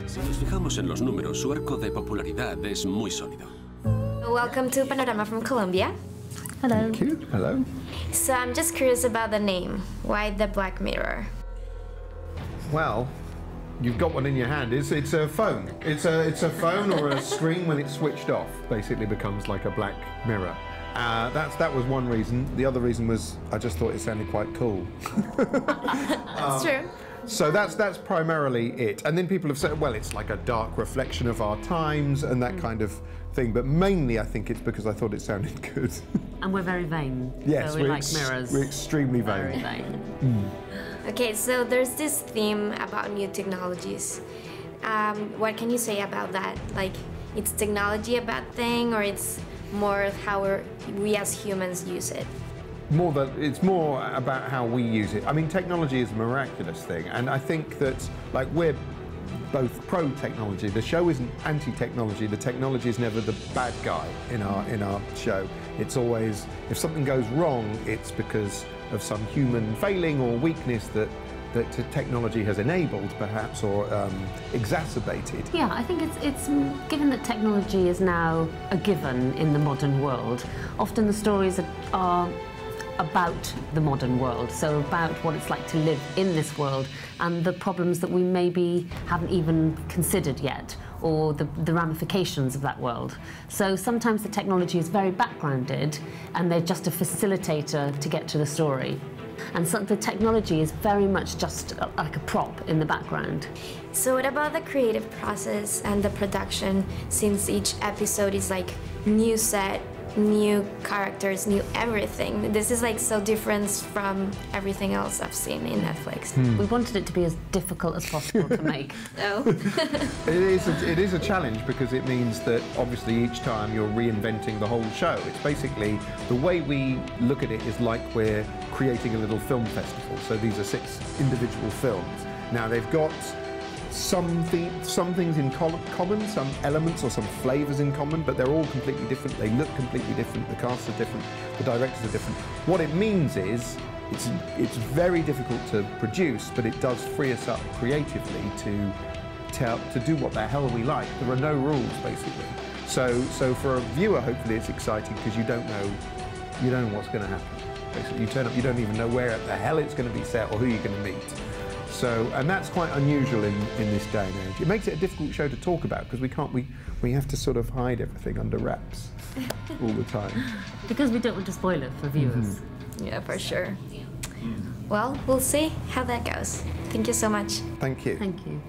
Si nos fijamos en los números, su arco de popularidad es muy sólido. Welcome to Panorama from Colombia. Hello. Thank you. Hello. So I'm just curious about the name. Why the black mirror? Well, you've got one in your hand. It's a phone. It's a phone or a screen when it's switched off. Basically becomes like a black mirror. That was one reason. The other reason was I just thought it sounded quite cool. That's true. So that's primarily it. And then people have said, well, it's like a dark reflection of our times and that kind of thing. But mainly I think it's because I thought it sounded good. And we're very vain. Yes, so we like mirrors. We're extremely vain. Very vain. Okay, so there's this theme about new technologies. What can you say about that? Like, it's technology a bad thing, or it's more how we as humans use it? It's more about how we use it. I mean, technology is a miraculous thing, and I think that, like, we're both pro-technology. The show isn't anti-technology. The technology is never the bad guy in our show. It's always, if something goes wrong, it's because of some human failing or weakness that technology has enabled, perhaps, or exacerbated. Yeah, I think it's given that technology is now a given in the modern world. Often the stories are about the modern world, so about what it's like to live in this world and the problems that we maybe haven't even considered yet, or the ramifications of that world. So sometimes the technology is very backgrounded and they're just a facilitator to get to the story. And so the technology is very much just like a prop in the background. So what about the creative process and the production, since each episode is like new set, new characters, new everything? This is like so different from everything else I've seen in Netflix. We wanted it to be as difficult as possible to make. Oh. It is a challenge because it means that obviously each time you're reinventing the whole show. It's basically, the way we look at it is like we're creating a little film festival. So these are 6 individual films. Now they've got some things in common, some elements or some flavours in common, but they're all completely different. They look completely different. The casts are different. The directors are different. What it means is it's very difficult to produce, but it does free us up creatively to do what the hell we like. There are no rules, basically. So for a viewer, hopefully it's exciting because you don't know what's going to happen. Basically, you turn up, you don't even know where the hell it's going to be set or who you're going to meet. So, and that's quite unusual in this day and age. It makes it a difficult show to talk about because we have to sort of hide everything under wraps all the time. Because we don't want to spoil it for viewers. Yeah, for sure. Well, we'll see how that goes. Thank you so much. Thank you. Thank you.